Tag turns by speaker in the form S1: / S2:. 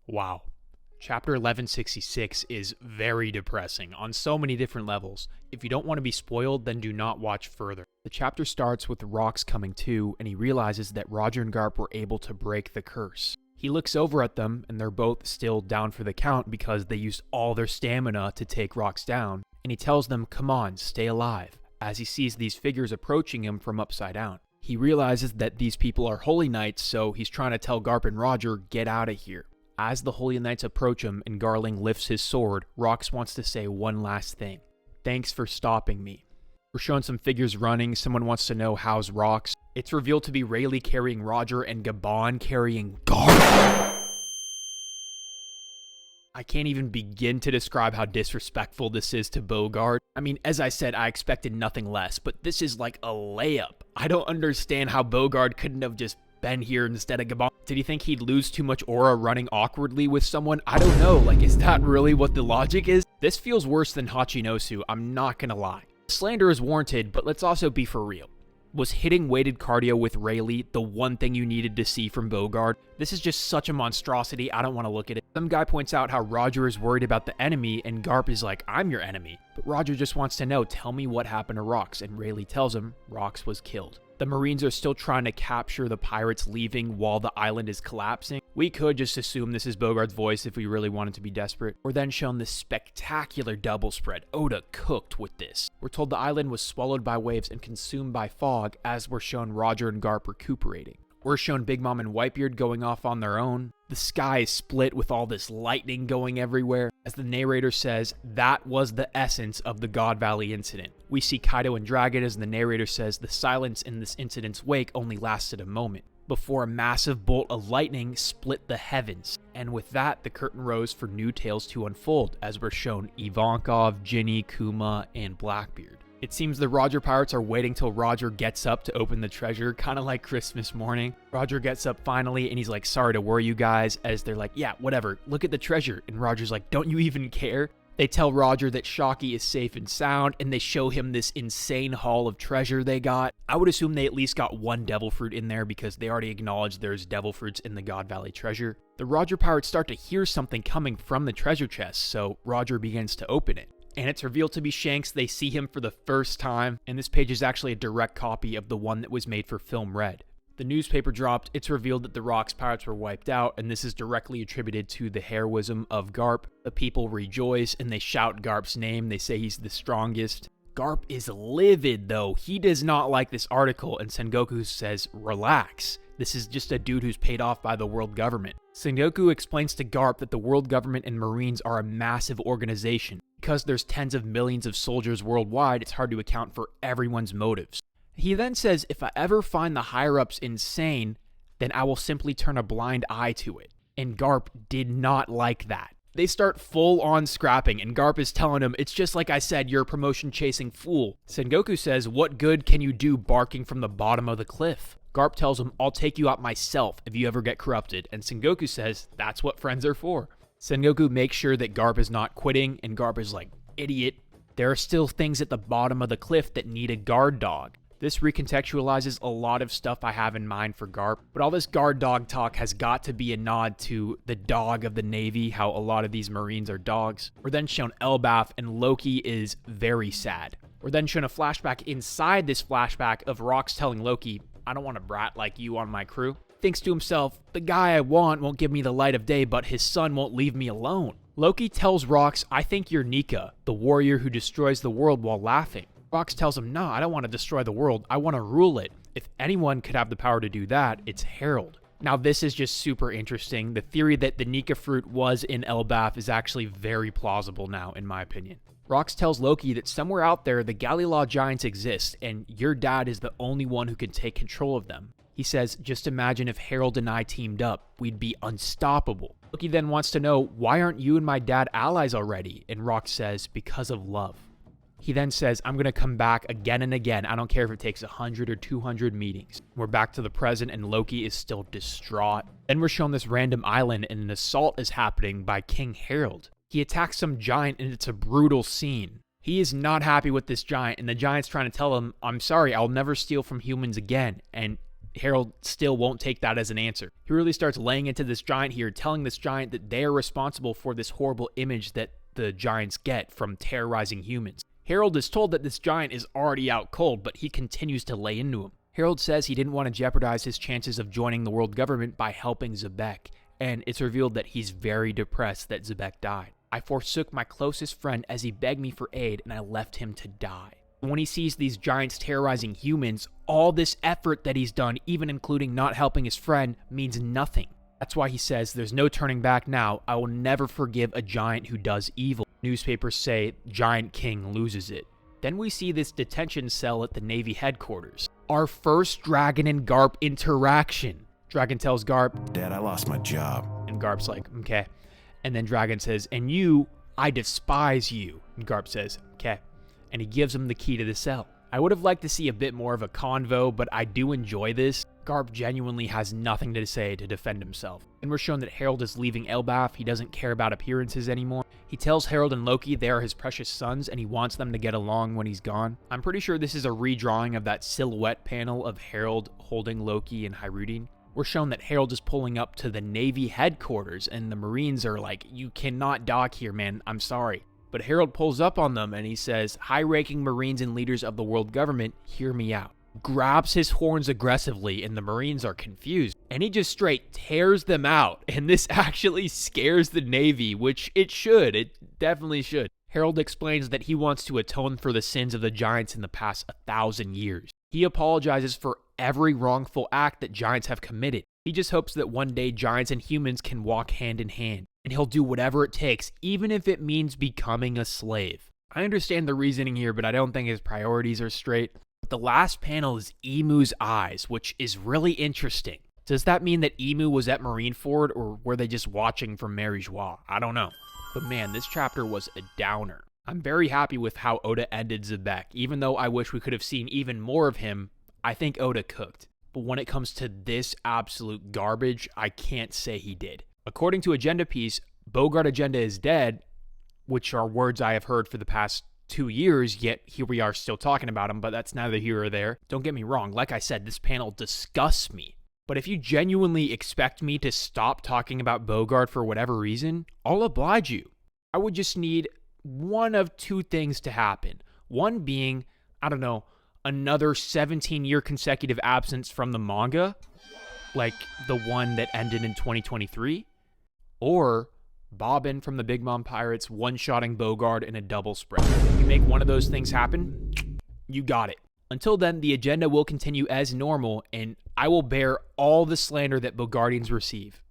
S1: Wow. Chapter 1166 is very depressing on so many different levels. If you don't want to be spoiled, then do not watch further. The chapter starts with Rox coming to, and he realizes that Roger and Garp were able to break the curse. He looks over at them, and they're both still down for the count because they used all their stamina to take Rox down, and he tells them, come on, stay alive, as he sees these figures approaching him from upside down. He realizes that these people are Holy Knights, so he's trying to tell Garp and Roger, get out of here. As the Holy Knights approach him and Garling lifts his sword, Rox wants to say one last thing. Thanks for stopping me. We're shown some figures running. Someone wants to know how's Rox. It's revealed to be Rayleigh carrying Roger and Gabon carrying Garp. I can't even begin to describe how disrespectful this is to Bogard. I mean, as I said, I expected nothing less, but this is like a layup. I don't understand how Bogard couldn't have just been here instead of Gabon. Did he think he'd lose too much aura running awkwardly with someone? I don't know, like, is that really what the logic is? This feels worse than Hachinosu, I'm not gonna lie. Slander is warranted, but let's also be for real. Was hitting weighted cardio with Rayleigh the one thing you needed to see from Bogard? This is just such a monstrosity, I don't want to look at it. Some guy points out how Roger is worried about the enemy, and Garp is like, I'm your enemy. But Roger just wants to know, tell me what happened to Rox, and Rayleigh tells him Rox was killed. The Marines are still trying to capture the pirates leaving while the island is collapsing. We could just assume this is Bogard's voice if we really wanted to be desperate. We're then shown this spectacular double spread. Oda cooked with this. We're told the island was swallowed by waves and consumed by fog, as we're shown Roger and Garp recuperating. We're shown Big Mom and Whitebeard going off on their own. The sky is split with all this lightning going everywhere. As the narrator says, that was the essence of the God Valley incident. We see Kaido and Dragon as the narrator says the silence in this incident's wake only lasted a moment, before a massive bolt of lightning split the heavens. And with that, the curtain rose for new tales to unfold, as we're shown Ivankov, Ginny, Kuma, and Blackbeard. It seems the Roger pirates are waiting till Roger gets up to open the treasure, kind of like Christmas morning. Roger gets up finally, and he's like, sorry to worry you guys, as they're like, yeah, whatever, look at the treasure. And Roger's like, don't you even care? They tell Roger that Shocky is safe and sound, and they show him this insane haul of treasure they got. I would assume they at least got one devil fruit in there because they already acknowledged there's devil fruits in the God Valley treasure. The Roger pirates start to hear something coming from the treasure chest, so Roger begins to open it. And it's revealed to be Shanks. They see him for the first time, and this page is actually a direct copy of the one that was made for Film Red. The newspaper dropped, it's revealed that the Rox pirates were wiped out, and this is directly attributed to the heroism of Garp. The people rejoice, and they shout Garp's name. They say he's the strongest. Garp is livid, though. He does not like this article, and Sengoku says, relax. This is just a dude who's paid off by the world government. Sengoku explains to Garp that the world government and Marines are a massive organization. Because there's tens of millions of soldiers worldwide, it's hard to account for everyone's motives. He then says, if I ever find the higher-ups insane, then I will simply turn a blind eye to it. And Garp did not like that. They start full-on scrapping, and Garp is telling him, it's just like I said, you're a promotion-chasing fool. Sengoku says, what good can you do barking from the bottom of the cliff? Garp tells him, I'll take you out myself if you ever get corrupted. And Sengoku says, that's what friends are for. Sengoku makes sure that Garp is not quitting, and Garp is like, idiot. There are still things at the bottom of the cliff that need a guard dog. This recontextualizes a lot of stuff I have in mind for Garp, but all this guard dog talk has got to be a nod to the dog of the Navy, how a lot of these Marines are dogs. We're then shown Elbaf, and Loki is very sad. We're then shown a flashback inside this flashback of Rox telling Loki, I don't want a brat like you on my crew. Thinks to himself, the guy I want won't give me the light of day, but his son won't leave me alone. Loki tells Rox, I think you're Nika, the warrior who destroys the world while laughing. Rox tells him, no, I don't want to destroy the world, I want to rule it. If anyone could have the power to do that, it's Harald. Now this is just super interesting. The theory that the Nika fruit was in Elbaf is actually very plausible now, in my opinion. Rox tells Loki that somewhere out there the Galileo giants exist, and your dad is the only one who can take control of them. He says, just imagine if Harald and I teamed up, we'd be unstoppable. Loki then wants to know, why aren't you and my dad allies already? And Rox says, because of love. He then says, I'm going to come back again and again. I don't care if it takes 100 or 200 meetings. We're back to the present, and Loki is still distraught. Then we're shown this random island, and an assault is happening by King Harald. He attacks some giant, and it's a brutal scene. He is not happy with this giant, and the giant's trying to tell him, I'm sorry, I'll never steal from humans again. And Harald still won't take that as an answer. He really starts laying into this giant here, telling this giant that they are responsible for this horrible image that the giants get from terrorizing humans. Harald is told that this giant is already out cold, but he continues to lay into him. Harald says he didn't want to jeopardize his chances of joining the world government by helping Zebek, and it's revealed that he's very depressed that Zebek died. I forsook my closest friend as he begged me for aid, and I left him to die. When he sees these giants terrorizing humans, all this effort that he's done, even including not helping his friend, means nothing. That's why he says, there's no turning back now. I will never forgive a giant who does evil. Newspapers say Giant King loses it. Then we see this detention cell at the Navy headquarters. Our first Dragon and Garp interaction. Dragon tells Garp,
S2: Dad, I lost my job.
S1: And Garp's like, okay. And then Dragon says, and you, I despise you. And Garp says, okay. And he gives him the key to the cell. I would have liked to see a bit more of a convo, but I do enjoy this. Garp genuinely has nothing to say to defend himself. And we're shown that Harald is leaving Elbaf. He doesn't care about appearances anymore. He tells Harald and Loki they are his precious sons, and he wants them to get along when he's gone. I'm pretty sure this is a redrawing of that silhouette panel of Harald holding Loki and Hyrudin. We're shown that Harald is pulling up to the Navy headquarters, and the Marines are like, you cannot dock here, man. I'm sorry. But Harald pulls up on them and he says, high-ranking Marines and leaders of the world government, hear me out. Grabs his horns aggressively and the Marines are confused. And he just straight tears them out. And this actually scares the Navy, which it should. It definitely should. Harald explains that he wants to atone for the sins of the giants in the past 1,000 years. He apologizes for every wrongful act that giants have committed. He just hopes that one day giants and humans can walk hand in hand. And he'll do whatever it takes, even if it means becoming a slave. I understand the reasoning here, but I don't think his priorities are straight. But the last panel is Emu's eyes, which is really interesting. Does that mean that Emu was at Marineford, or were they just watching from Mary Joie? I don't know. But man, this chapter was a downer. I'm very happy with how Oda ended Zebek. Even though I wish we could have seen even more of him, I think Oda cooked. But when it comes to this absolute garbage, I can't say he did. According to Agenda Piece, Bogart Agenda is dead, which are words I have heard for the past 2 years, yet here we are still talking about him, but that's neither here or there. Don't get me wrong, like I said, this panel disgusts me. But if you genuinely expect me to stop talking about Bogart for whatever reason, I'll oblige you. I would just need one of two things to happen. One being, I don't know, another 17-year consecutive absence from the manga, like the one that ended in 2023. Or Bobbin from the Big Mom Pirates one-shotting Bogart in a double spread. If you make one of those things happen, you got it. Until then, the agenda will continue as normal, and I will bear all the slander that Bogardians receive.